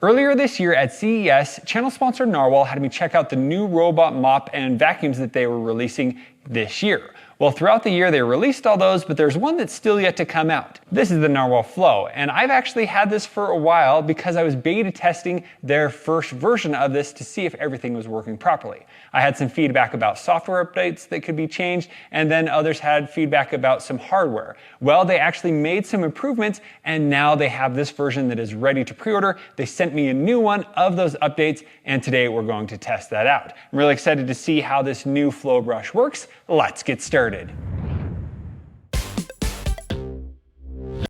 Earlier this year at CES, channel sponsor Narwal had me check out the new robot mop and vacuums that they were releasing this year. Well, throughout the year they released all those, but there's one that's still yet to come out. This is the Narwal Flow, and I've actually had this for a while because I was beta testing their first version of this to see if everything was working properly. I had some feedback about software updates that could be changed, and then others had feedback about some hardware. Well, they actually made some improvements, and now they have this version that is ready to pre-order. They sent me a new one of those updates, and today we're going to test that out. I'm really excited to see how this new Flow brush works. Let's get started.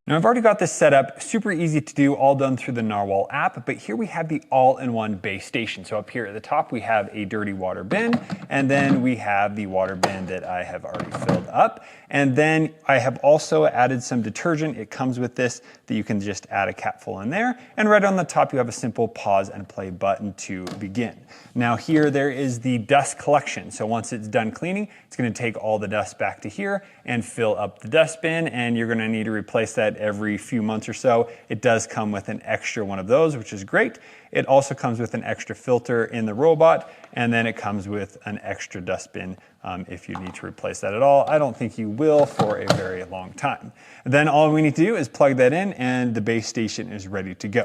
Now I've already got this set up, super easy to do, all done through the Narwal app, but here we have the all-in-one base station. So up here at the top we have a dirty water bin, and then we have the water bin that I have already filled up. And then I have also added some detergent. It comes with this that you can just add a capful in there. And right on the top you have a simple pause and play button to begin. Now here there is the dust collection. So once it's done cleaning, it's going to take all the dust back to here and fill up the dust bin, and you're going to need to replace that every few months or so. It does come with an extra one of those, which is great. It also comes with an extra filter in the robot, and then it comes with an extra dustbin if you need to replace that at all. I don't think you will for a very long time. Then all we need to do is plug that in and the base station is ready to go.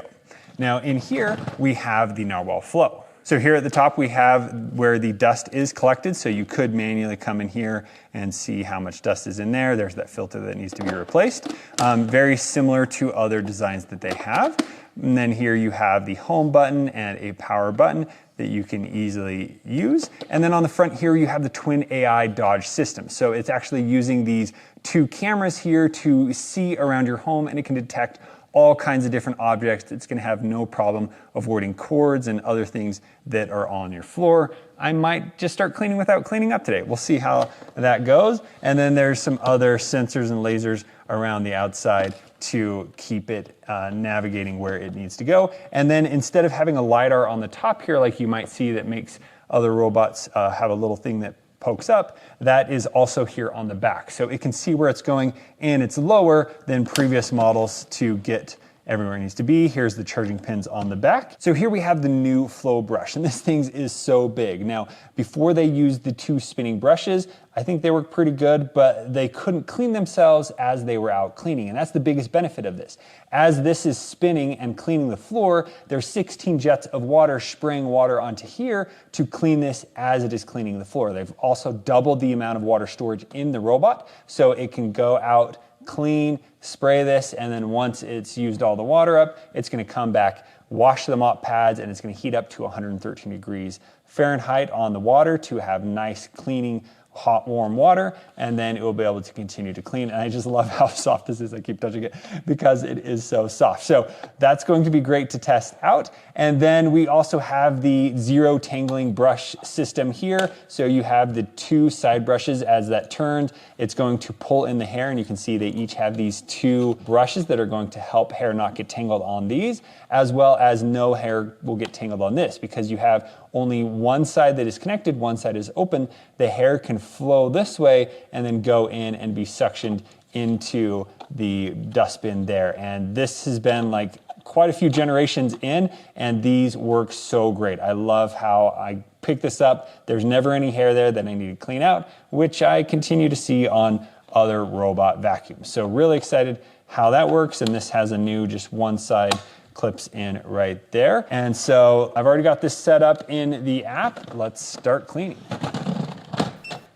Now in here we have the Narwal Flow. So here at the top we have where the dust is collected, so you could manually come in here and see how much dust is in there. There's that filter that needs to be replaced. Very similar to other designs that they have. And then here you have the home button and a power button that you can easily use. And then on the front here you have the Twin AI Dodge system. So it's actually using these two cameras here to see around your home, and it can detect all kinds of different objects. It's going to have no problem avoiding cords and other things that are on your floor. I might just start cleaning without cleaning up today. We'll see how that goes. And then there's some other sensors and lasers around the outside to keep it navigating where it needs to go. And then instead of having a LiDAR on the top here like you might see that makes other robots have a little thing that pokes up, that is also here on the back. So it can see where it's going, and it's lower than previous models to get everywhere it needs to be. Here's the charging pins on the back. So here we have the new Flow brush, and this thing is so big. Now, before they used the two spinning brushes, I think they worked pretty good, but they couldn't clean themselves as they were out cleaning, and that's the biggest benefit of this. As this is spinning and cleaning the floor, there's 16 jets of water spraying water onto here to clean this as it is cleaning the floor. They've also doubled the amount of water storage in the robot, so it can go out, clean, spray this, and then once it's used all the water up, it's going to come back, wash the mop pads, and it's going to heat up to 113 degrees Fahrenheit on the water to have nice cleaning hot warm water, and then it will be able to continue to clean. And I just love how soft this is. I keep touching it because it is so soft. So that's going to be great to test out. And then we also have the zero tangling brush system here. So you have the two side brushes. As that turns, it's going to pull in the hair, and you can see they each have these two brushes that are going to help hair not get tangled on these, as well as no hair will get tangled on this because you have only one side that is connected, one side is open. The hair can flow this way and then go in and be suctioned into the dustbin there. And this has been like quite a few generations in, and these work so great. I love how I pick this up. There's never any hair there that I need to clean out, which I continue to see on other robot vacuums. So really excited how that works. And this has a new just one side clips in right there. And so I've already got this set up in the app. Let's start cleaning.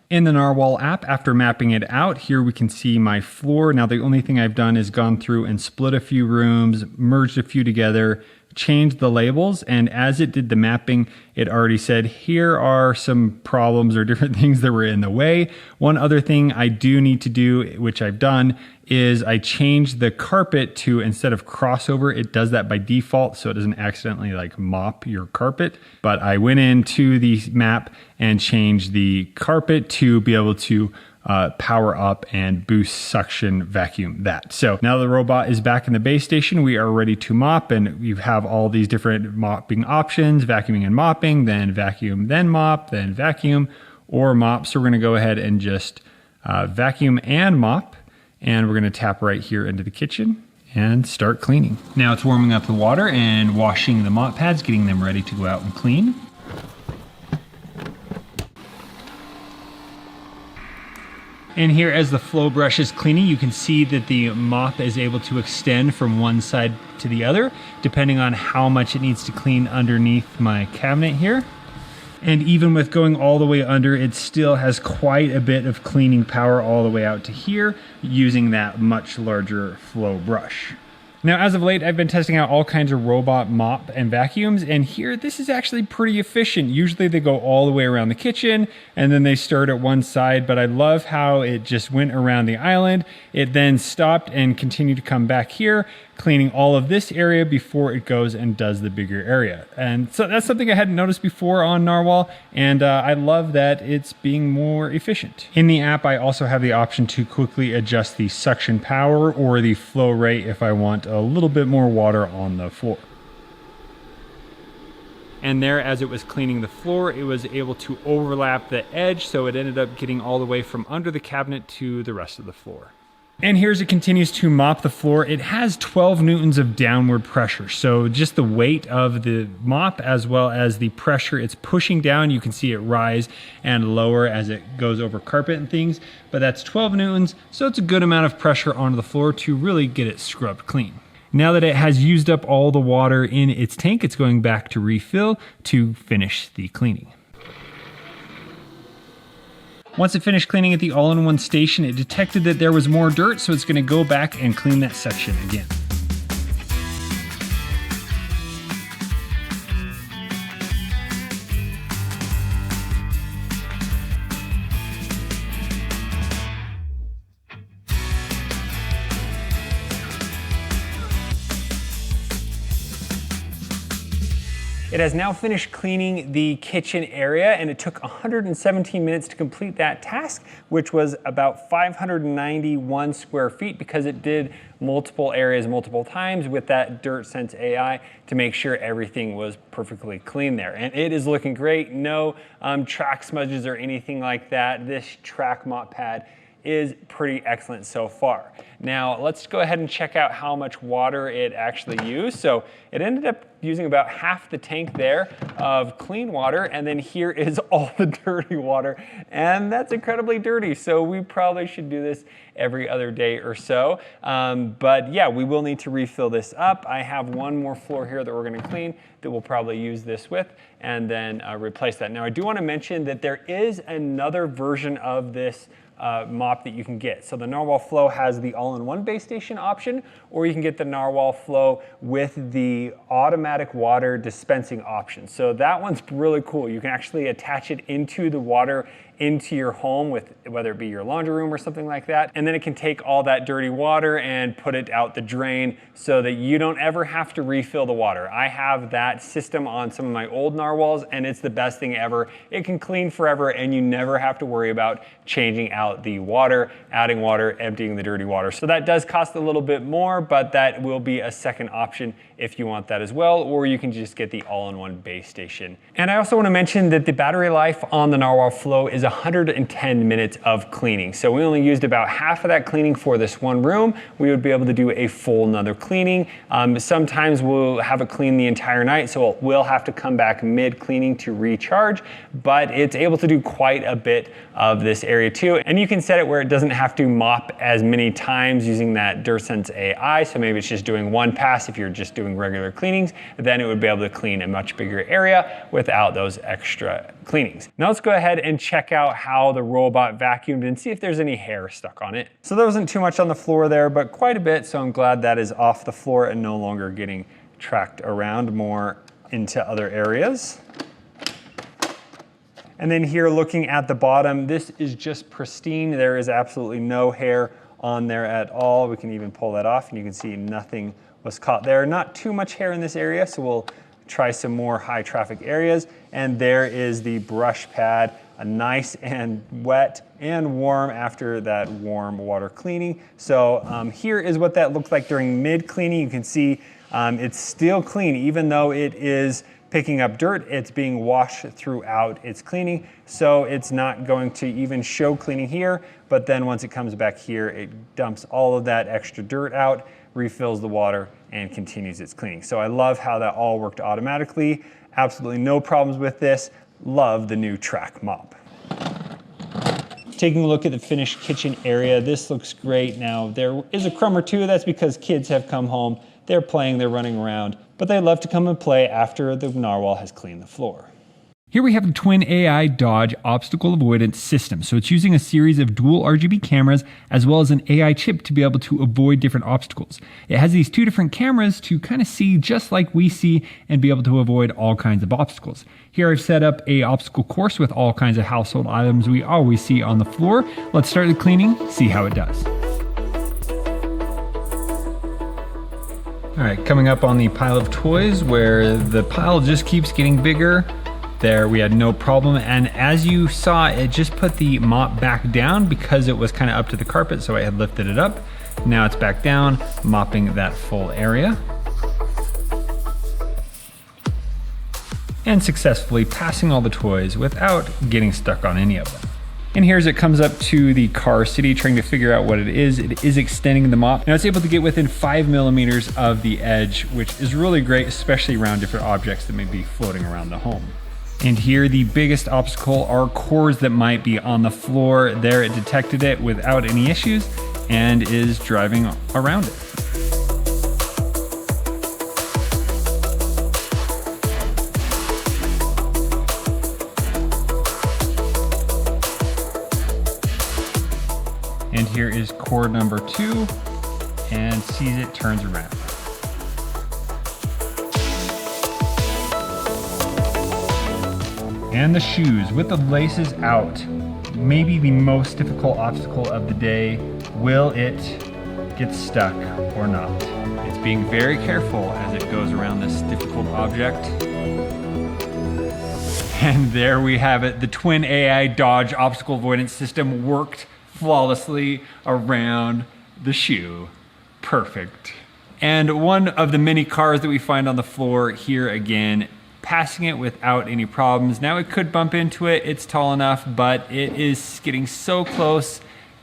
In the Narwal app, after mapping it out, here we can see my floor. Now the only thing I've done is gone through and split a few rooms, merged a few together, changed the labels, and as it did the mapping, it already said here are some problems or different things that were in the way. One other thing I do need to do, which I've done, is I changed the carpet to, instead of crossover, it does that by default so it doesn't accidentally like mop your carpet. But I went into the map and changed the carpet to be able to power up and boost suction vacuum that. So now the robot is back in the base station, we are ready to mop, and we have all these different mopping options, vacuuming and mopping, then vacuum, then mop, then vacuum or mop. So we're going to go ahead and just vacuum and mop, and we're going to tap right here into the kitchen and start cleaning. Now it's warming up the water and washing the mop pads, getting them ready to go out and clean. And here, as the flow brush is cleaning, you can see that the mop is able to extend from one side to the other, depending on how much it needs to clean underneath my cabinet here. And even with going all the way under, it still has quite a bit of cleaning power all the way out to here, using that much larger flow brush. Now, as of late, I've been testing out all kinds of robot mop and vacuums, and here, this is actually pretty efficient. Usually they go all the way around the kitchen, and then they start at one side, but I love how it just went around the island. It then stopped and continued to come back here, cleaning all of this area before it goes and does the bigger area. And so that's something I hadn't noticed before on Narwal, and I love that it's being more efficient. In the app, I also have the option to quickly adjust the suction power or the flow rate if I want a little bit more water on the floor. And there, as it was cleaning the floor, it was able to overlap the edge, so it ended up getting all the way from under the cabinet to the rest of the floor. And here, as it continues to mop the floor, it has 12 newtons of downward pressure. So just the weight of the mop as well as the pressure it's pushing down, you can see it rise and lower as it goes over carpet and things. But that's 12 newtons, so it's a good amount of pressure onto the floor to really get it scrubbed clean. Now that it has used up all the water in its tank, it's going back to refill to finish the cleaning. Once it finished cleaning at the all-in-one station, it detected that there was more dirt, so it's going to go back and clean that section again. It has now finished cleaning the kitchen area, and it took 117 minutes to complete that task, which was about 591 square feet, because it did multiple areas multiple times with that Dirt Sense AI to make sure everything was perfectly clean there. And it is looking great. No track smudges or anything like that. This track mop pad is pretty excellent so far. Now let's go ahead and check out how much water it actually used. So it ended up using about half the tank there of clean water, and then here is all the dirty water, and that's incredibly dirty. So we probably should do this every other day or so. But yeah, we will need to refill this up. I have one more floor here that we're gonna clean that we'll probably use this with, and then replace that. Now I do wanna mention that there is another version of this mop that you can get. So the Narwal Flow has the all-in-one base station option, or you can get the Narwal Flow with the automatic water dispensing option. So that one's really cool. You can actually attach it into the water into your home, with whether it be your laundry room or something like that. And then it can take all that dirty water and put it out the drain so that you don't ever have to refill the water. I have that system on some of my old Narwhals, and it's the best thing ever. It can clean forever, and you never have to worry about changing out the water, adding water, emptying the dirty water. So that does cost a little bit more, but that will be a second option if you want that as well, or you can just get the all-in-one base station. And I also want to mention that the battery life on the Narwal Flow is 110 minutes of cleaning. So we only used about half of that cleaning for this one room. We would be able to do a full another cleaning. Sometimes we'll have it clean the entire night, so we'll have to come back mid-cleaning to recharge, but it's able to do quite a bit of this area too. And you can set it where it doesn't have to mop as many times using that Dirt Sense AI. So maybe it's just doing one pass if you're just doing regular cleanings, then it would be able to clean a much bigger area without those extra cleanings. Now let's go ahead and check out how the robot vacuumed and see if there's any hair stuck on it. So there wasn't too much on the floor there, but quite a bit. So I'm glad that is off the floor and no longer getting tracked around more into other areas. And then here, looking at the bottom, this is just pristine. There is absolutely no hair on there at all. We can even pull that off, and you can see nothing was caught there. Not too much hair in this area, so we'll try some more high traffic areas. And there is the brush pad, nice and wet and warm after that warm water cleaning. So here is what that looked like during mid cleaning. You can see it's still clean, even though it is picking up dirt, it's being washed throughout its cleaning. So it's not going to even show cleaning here, but then once it comes back here, it dumps all of that extra dirt out. refills the water, and continues its cleaning. So I love how that all worked automatically. Absolutely no problems with this. Love the new track mop. Taking a look at the finished kitchen area, this looks great. Now there is a crumb or two. That's because kids have come home, they're playing, they're running around, but they love to come and play after the Narwhal has cleaned the floor. Here we have the Twin AI Dodge obstacle avoidance system. So it's using a series of dual RGB cameras as well as an AI chip to be able to avoid different obstacles. It has these two different cameras to kind of see just like we see and be able to avoid all kinds of obstacles. Here I've set up a obstacle course with all kinds of household items we always see on the floor. Let's start the cleaning, see how it does. All right, coming up on the pile of toys where the pile just keeps getting bigger. There we had no problem, and as you saw, it just put the mop back down because it was kind of up to the carpet, so I had lifted it up. Now it's back down, mopping that full area. And successfully passing all the toys without getting stuck on any of them. And here as it comes up to the car city, trying to figure out what it is extending the mop. Now it's able to get within 5 millimeters of the edge, which is really great, especially around different objects that may be floating around the home. And here the biggest obstacle are cords that might be on the floor. There it detected it without any issues and is driving around it. And here is cord number 2 and sees it, turns around. And the shoes with the laces out. Maybe the most difficult obstacle of the day. Will it get stuck or not? It's being very careful as it goes around this difficult object. And there we have it. The Twin AI Dodge obstacle avoidance system worked flawlessly around the shoe. Perfect. And one of the many cars that we find on the floor here again, passing it without any problems. Now it could bump into it, it's tall enough, but it is getting so close,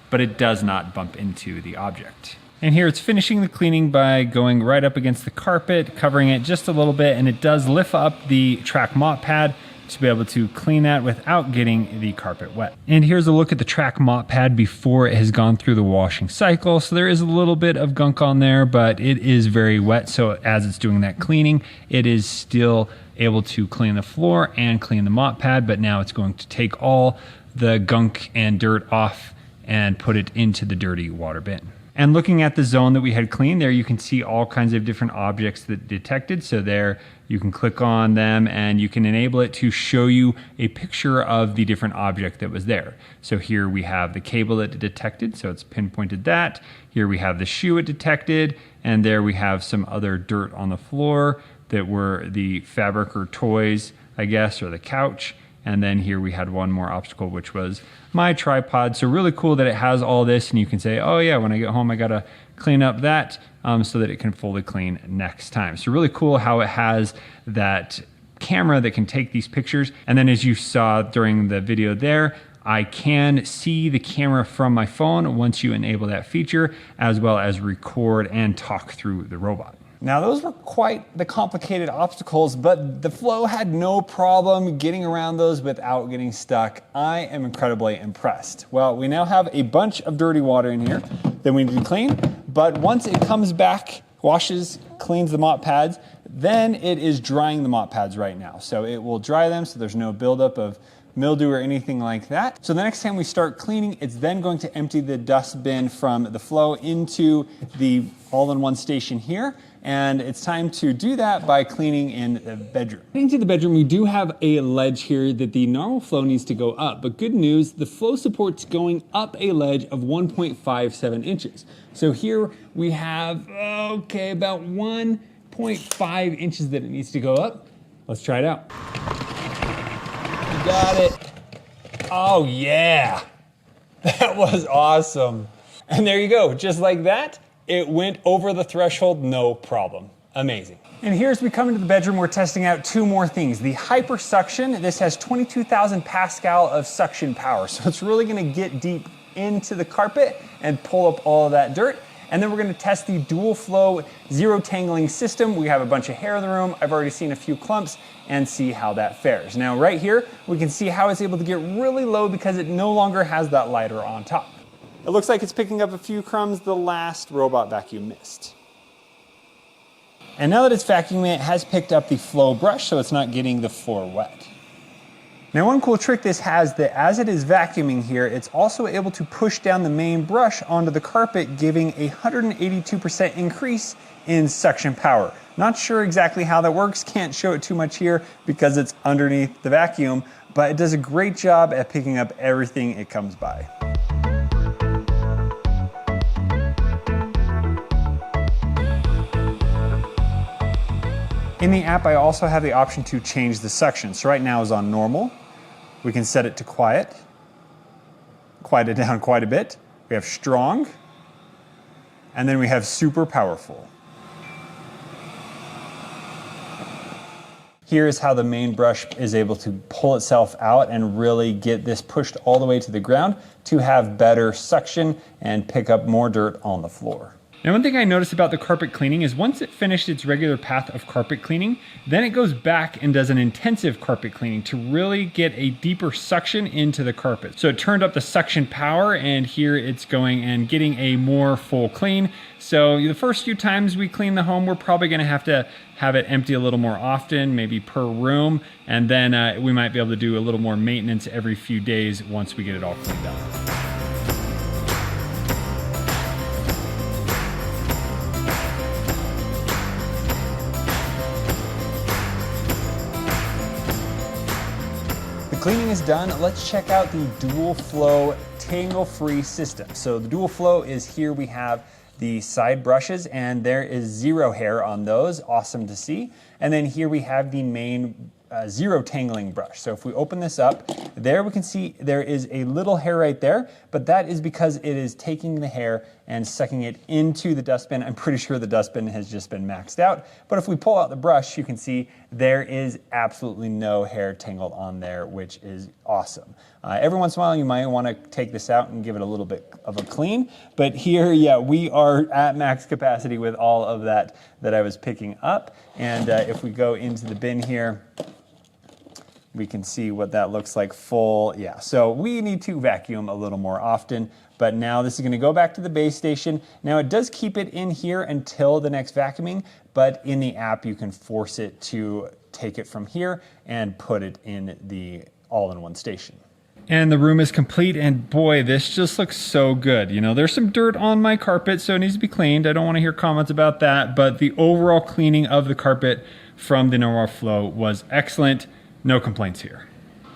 but it does not bump into the object. And here it's finishing the cleaning by going right up against the carpet, covering it just a little bit, and it does lift up the track mop pad to be able to clean that without getting the carpet wet. And here's a look at the track mop pad before it has gone through the washing cycle. So there is a little bit of gunk on there, but it is very wet. So as it's doing that cleaning, it is still able to clean the floor and clean the mop pad, but now it's going to take all the gunk and dirt off and put it into the dirty water bin. And looking at the zone that we had cleaned there, you can see all kinds of different objects that detected. So there you can click on them and you can enable it to show you a picture of the different object that was there. So here we have the cable that it detected, so it's pinpointed that. Here we have the shoe it detected, and there we have some other dirt on the floor that were the fabric or toys, I guess, or the couch. And then here we had one more obstacle, which was my tripod. So really cool that it has all this, and you can say, oh yeah, when I get home, I gotta clean up that so that it can fully clean next time. So really cool how it has that camera that can take these pictures. And then as you saw during the video there, I can see the camera from my phone once you enable that feature, as well as record and talk through the robot. Now those were quite the complicated obstacles, but the Flow had no problem getting around those without getting stuck. I am incredibly impressed. Well, we now have a bunch of dirty water in here that we need to clean, but once it comes back, washes, cleans the mop pads, then it is drying the mop pads right now. So it will dry them so there's no buildup of mildew or anything like that. So the next time we start cleaning, it's then going to empty the dust bin from the Flow into the all-in-one station here. And it's time to do that by cleaning in the bedroom. Into the bedroom, we do have a ledge here that the Narwal Flow needs to go up. But good news, the Flow supports going up a ledge of 1.57 inches. So here we have, okay, about 1.5 inches that it needs to go up. Let's try it out. Got it. Oh yeah, that was awesome. And there you go, just like that, it went over the threshold, no problem. Amazing. And here as we come into the bedroom, we're testing out two more things. The hyper suction, this has 22,000 Pascal of suction power. So it's really gonna get deep into the carpet and pull up all of that dirt. And then we're gonna test the dual flow zero tangling system. We have a bunch of hair in the room. I've already seen a few clumps and see how that fares. Now right here, we can see how it's able to get really low because it no longer has that lighter on top. It looks like it's picking up a few crumbs the last robot vacuum missed. And now that it's vacuuming, it has picked up the flow brush, so it's not getting the floor wet. Now one cool trick this has, that as it is vacuuming here, it's also able to push down the main brush onto the carpet, giving a 182% increase in suction power. Not sure exactly how that works, can't show it too much here because it's underneath the vacuum, but it does a great job at picking up everything it comes by. In the app, I also have the option to change the suction. So right now it's on normal. We can set it to quiet it down quite a bit. We have strong, and then we have super powerful. Here's how the main brush is able to pull itself out and really get this pushed all the way to the ground to have better suction and pick up more dirt on the floor. Now one thing I noticed about the carpet cleaning is once it finished its regular path of carpet cleaning, then it goes back and does an intensive carpet cleaning to really get a deeper suction into the carpet. So it turned up the suction power, and here it's going and getting a more full clean. So the first few times we clean the home, we're probably gonna have to have it empty a little more often, maybe per room, and then we might be able to do a little more maintenance every few days once we get it all cleaned up. Cleaning is done. Let's check out the dual flow tangle-free system. So the dual flow is here we have the side brushes, and there is zero hair on those. Awesome to see. And then here we have the main zero tangling brush. So if we open this up, there we can see there is a little hair right there, but that is because it is taking the hair and sucking it into the dustbin. I'm pretty sure the dustbin has just been maxed out, but if we pull out the brush, you can see there is absolutely no hair tangled on there, which is awesome. Every once in a while, you might want to take this out and give it a little bit of a clean, but here, yeah, we are at max capacity with all of that I was picking up. And if we go into the bin here, we can see what that looks like full. Yeah, so we need to vacuum a little more often, but now this is gonna go back to the base station. Now it does keep it in here until the next vacuuming, but in the app you can force it to take it from here and put it in the all-in-one station. And the room is complete, and boy, this just looks so good. You know, there's some dirt on my carpet, so it needs to be cleaned. I don't wanna hear comments about that, but the overall cleaning of the carpet from the Narwal Flow was excellent. No complaints here.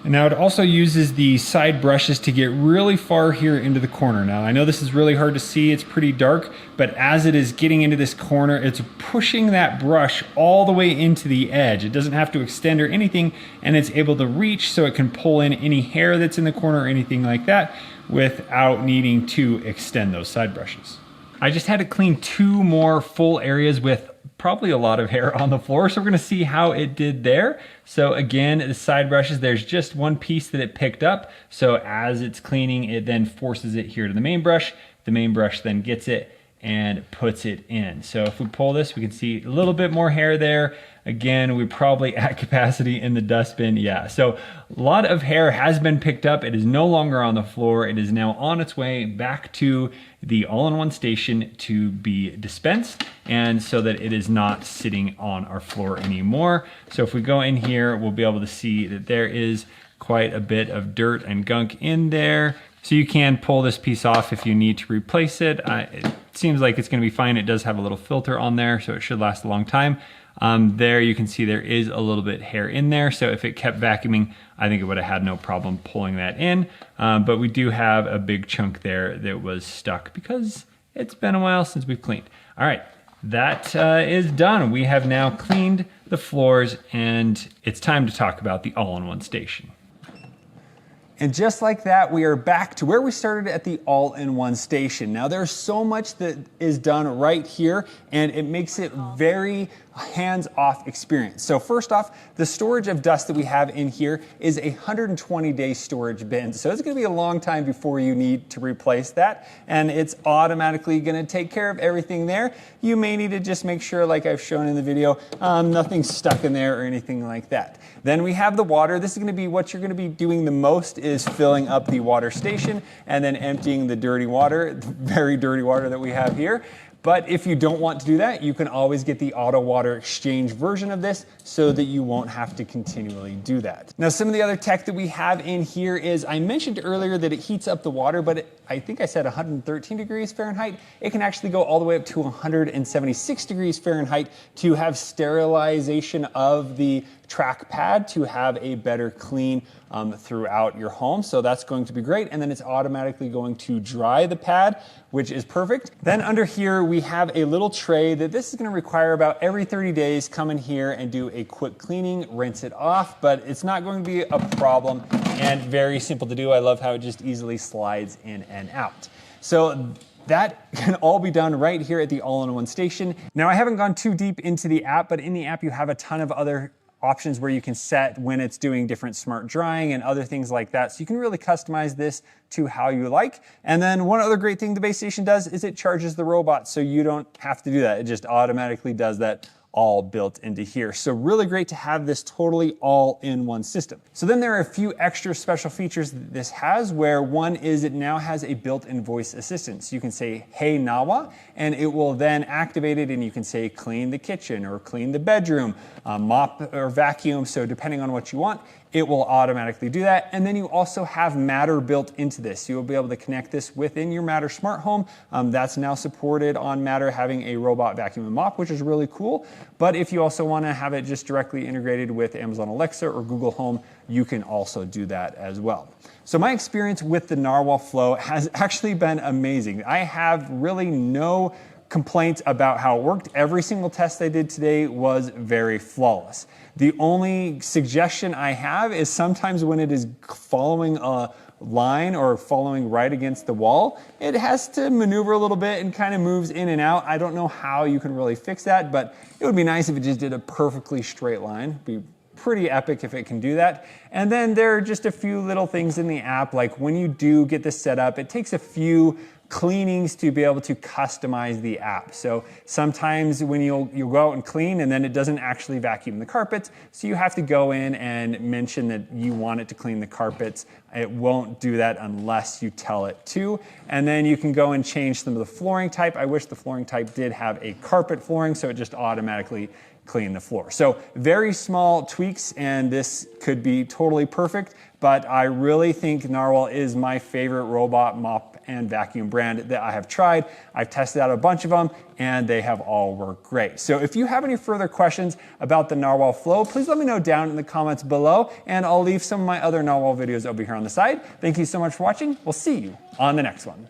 And now it also uses the side brushes to get really far here into the corner. Now I know this is really hard to see, it's pretty dark, but as it is getting into this corner, it's pushing that brush all the way into the edge. It doesn't have to extend or anything, and it's able to reach so it can pull in any hair that's in the corner or anything like that without needing to extend those side brushes. I just had to clean 2 more full areas with probably a lot of hair on the floor, so we're gonna see how it did there. So again, the side brushes, there's just one piece that it picked up, so as it's cleaning, it then forces it here to the main brush. The main brush then gets it and puts it in. So if we pull this, we can see a little bit more hair there. Again, we're probably at capacity in the dustbin. Yeah, so a lot of hair has been picked up. It is no longer on the floor. It is now on its way back to the all-in-one station to be dispensed, and so that it is not sitting on our floor anymore. So if we go in here, we'll be able to see that there is quite a bit of dirt and gunk in there. So you can pull this piece off if you need to replace it. It seems like it's gonna be fine. It does have a little filter on there, so it should last a long time. There you can see there is a little bit hair in there, so if it kept vacuuming, I think it would have had no problem pulling that in. But we do have a big chunk there that was stuck because it's been a while since we've cleaned. All right, that is done. We have now cleaned the floors, and it's time to talk about the all-in-one station. And just like that, we are back to where we started at the all-in-one station. Now there's so much that is done right here, and it makes it very hands-off experience. So first off, the storage of dust that we have in here is a 120-day storage bin. So it's going to be a long time before you need to replace that, and it's automatically going to take care of everything there. You may need to just make sure, like I've shown in the video, nothing's stuck in there or anything like that. Then we have the water. This is going to be what you're going to be doing the most, is filling up the water station and then emptying the dirty water, the very dirty water that we have here. But if you don't want to do that, you can always get the auto water exchange version of this so that you won't have to continually do that. Now, some of the other tech that we have in here is, I mentioned earlier that it heats up the water, but I think I said 113 degrees Fahrenheit. It can actually go all the way up to 176 degrees Fahrenheit to have sterilization of the track pad to have a better clean throughout your home. So that's going to be great. And then it's automatically going to dry the pad, which is perfect. Then under here, we have a little tray that this is going to require about every 30 days. Come in here and do a quick cleaning, rinse it off, but it's not going to be a problem and very simple to do. I love how it just easily slides in and out. So that can all be done right here at the all-in-one station. Now, I haven't gone too deep into the app, but in the app, you have a ton of other options where you can set when it's doing different smart drying and other things like that. So you can really customize this to how you like. And then one other great thing the base station does is it charges the robot, so you don't have to do that. It just automatically does that, all built into here. So really great to have this totally all-in-one system. So then there are a few extra special features that this has, where one is it now has a built-in voice assistant. So you can say, "Hey Nawa," and it will then activate it, and you can say, "Clean the kitchen," or "Clean the bedroom," "Mop," or "Vacuum." So depending on what you want, it will automatically do that. And then you also have Matter built into this. So you'll be able to connect this within your Matter smart home. That's now supported on Matter, having a robot vacuum and mop, which is really cool. But if you also want to have it just directly integrated with Amazon Alexa or Google Home, you can also do that as well. So my experience with the Narwal Flow has actually been amazing. I have really no complaints about how it worked. Every single test I did today was very flawless. The only suggestion I have is sometimes when it is following a line or following right against the wall, it has to maneuver a little bit and kind of moves in and out. I don't know how you can really fix that, but it would be nice if it just did a perfectly straight line. It'd be pretty epic if it can do that. And then there are just a few little things in the app, like when you do get this set up, it takes a few cleanings to be able to customize the app. So sometimes when you'll go out and clean and then it doesn't actually vacuum the carpets, so you have to go in and mention that you want it to clean the carpets. It won't do that unless you tell it to. And then you can go and change some of the flooring type. I wish the flooring type did have a carpet flooring, so it just automatically clean the floor. So very small tweaks, and this could be totally perfect, but I really think Narwal is my favorite robot mop and vacuum brand that I have tried. I've tested out a bunch of them, and they have all worked great. So if you have any further questions about the Narwal Flow, please let me know down in the comments below, and I'll leave some of my other Narwal videos over here on the side. Thank you so much for watching. We'll see you on the next one.